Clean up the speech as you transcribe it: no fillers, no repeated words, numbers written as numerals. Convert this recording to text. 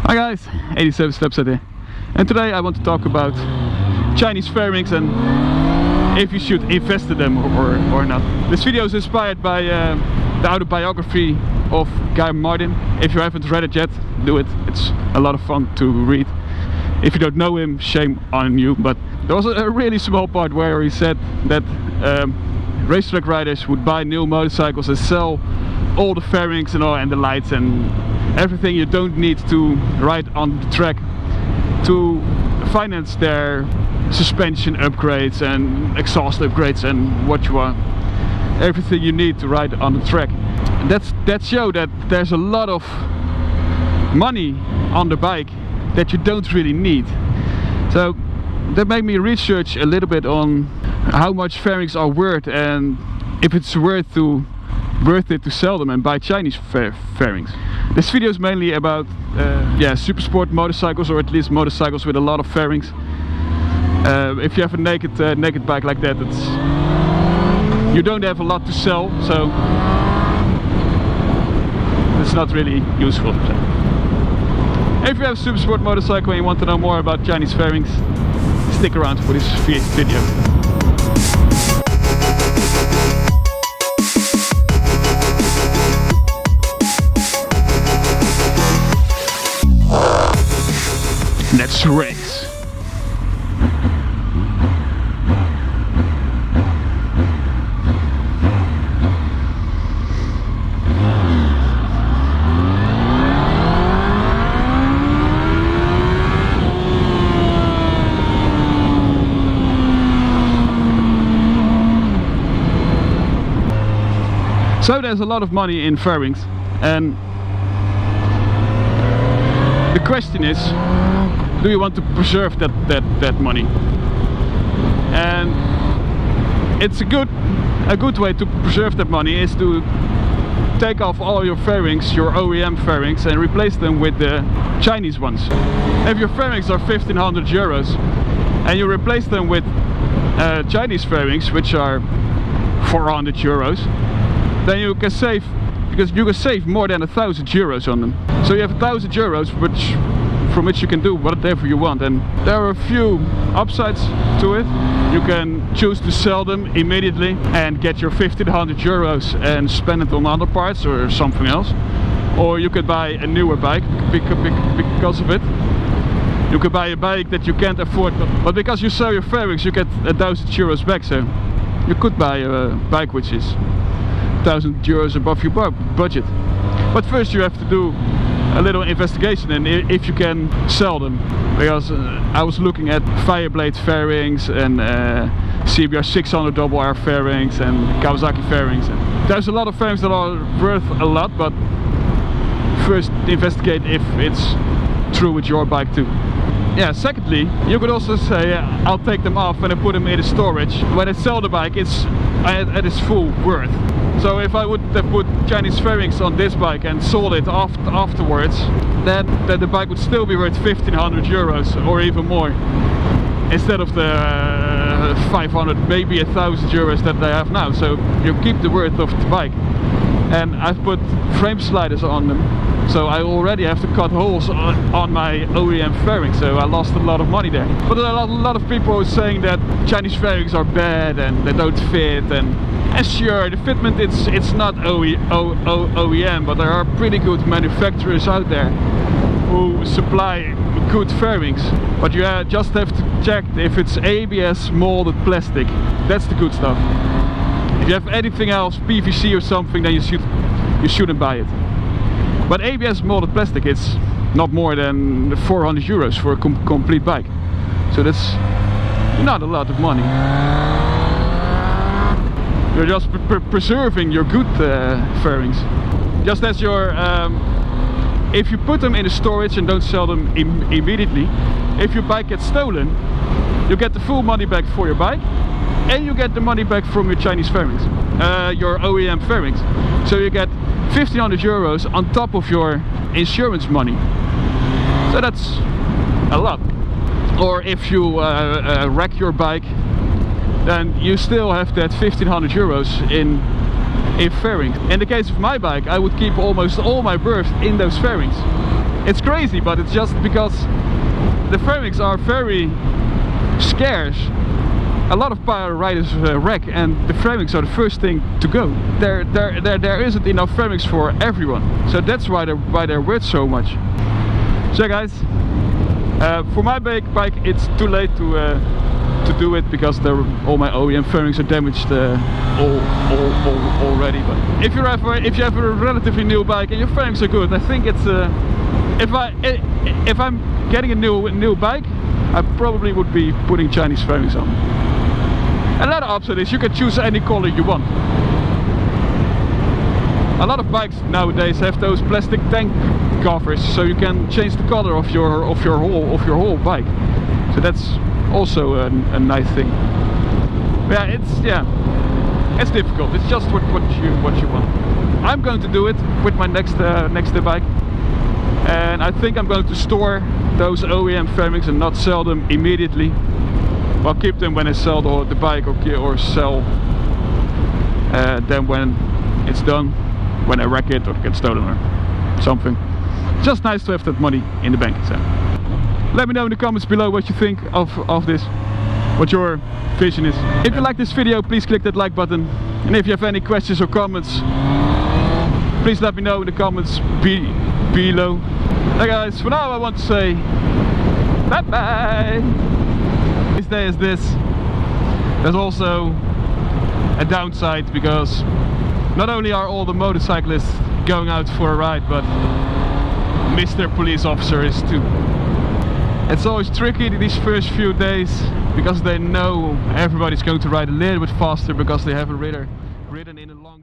Hi guys, 87 Slabside here, and today I want to talk about Chinese fairings and if you should invest in them or not. This video is inspired by the autobiography of Guy Martin. If you haven't read it yet, do it. It's a lot of fun to read. If you don't know him, shame on you, but there was a really small part where he said that racetrack riders would buy new motorcycles and sell all the fairings and all, and the lights and everything you don't need to ride on the track to finance their suspension upgrades and exhaust upgrades and what you want, everything you need to ride on the track. That show that there's a lot of money on the bike that you don't really need. So that made me research a little bit on how much fairings are worth and if it's worth it to sell them and buy Chinese fairings. This video is mainly about super sport motorcycles, or at least motorcycles with a lot of fairings. If you have a naked bike like that, you don't have a lot to sell, so it's not really useful. If you have a super sport motorcycle and you want to know more about Chinese fairings, stick around for this video. Let's race! So there's a lot of money in fairings, and the question is, do you want to preserve that money? And it's a good way to preserve that money is to take off all your fairings, your OEM fairings, and replace them with the Chinese ones. If your fairings are 1500 euros and you replace them with Chinese fairings, which are 400 euros, then you can save, because you can save more than 1000 euros on them. So you have 1000 euros from which you can do whatever you want, and there are a few upsides to it. You can choose to sell them immediately and get your 1500 euros and spend it on other parts or something else, or you could buy a newer bike because of it. You could buy a bike that you can't afford, but because you sell your fairings you get 1000 euros back, so you could buy a bike which is 1000 euros above your budget. But first you have to do a little investigation and if you can sell them, because I was looking at Fireblade fairings and CBR 600 double R fairings and Kawasaki fairings. There's a lot of fairings that are worth a lot, but first investigate if it's true with your bike too. Yeah, secondly, you could also say I'll take them off and I put them in storage. When I sell the bike, it's at its full worth. So if I would have put Chinese fairings on this bike and sold it afterwards, then the bike would still be worth 1500 euros or even more, instead of the 500, maybe 1000 euros that they have now. So you keep the worth of the bike. And I've put frame sliders on them, so I already have to cut holes on my OEM fairings, so I lost a lot of money there. But there are a lot of people saying that Chinese fairings are bad and they don't fit, and sure, the fitment it's not OEM, but there are pretty good manufacturers out there who supply good fairings. But you just have to check if it's ABS molded plastic. That's the good stuff. If you have anything else, PVC or something, then you shouldn't buy it. But ABS molded plastic, it's not more than 400 euros for a complete bike. So that's not a lot of money. You're just preserving your good fairings. Just as your, if you put them in a storage and don't sell them immediately, if your bike gets stolen, you get the full money back for your bike, and you get the money back from your Chinese fairings, your OEM fairings. So you get 1500 euros on top of your insurance money. So that's a lot. Or if you wreck your bike, then you still have that 1500 euros in fairings. In the case of my bike, I would keep almost all my berth in those fairings. It's crazy, but it's just because the fairings are very scarce. A lot of power riders wreck, and the fairings are the first thing to go. There isn't enough fairings for everyone, so that's why they're worth so much. So guys, for my bike it's too late to do it because all my OEM fairings are damaged already. But if you have a relatively new bike and your fairings are good, I think it's if I'm getting a new bike, I probably would be putting Chinese fairings on. Another option is you can choose any color you want. A lot of bikes nowadays have those plastic tank covers, so you can change the color of your whole bike. So that's also a nice thing. It's difficult. It's just what you want. I'm going to do it with my next bike, and I think I'm going to store those OEM fairings and not sell them immediately. I'll keep them when I sell the bike, or sell them when it's done, when I wreck it or get stolen or something. Just nice to have that money in the bank. So let me know in the comments below what you think of this, what your vision is. If you like this video, please click that like button, and if you have any questions or comments, please let me know in the comments below. Hey guys, for now I want to say bye bye. This day is this. There's also a downside, because not only are all the motorcyclists going out for a ride, but Mr. Police Officer is too. It's always tricky these first few days, because they know everybody's going to ride a little bit faster because they haven't ridden in a long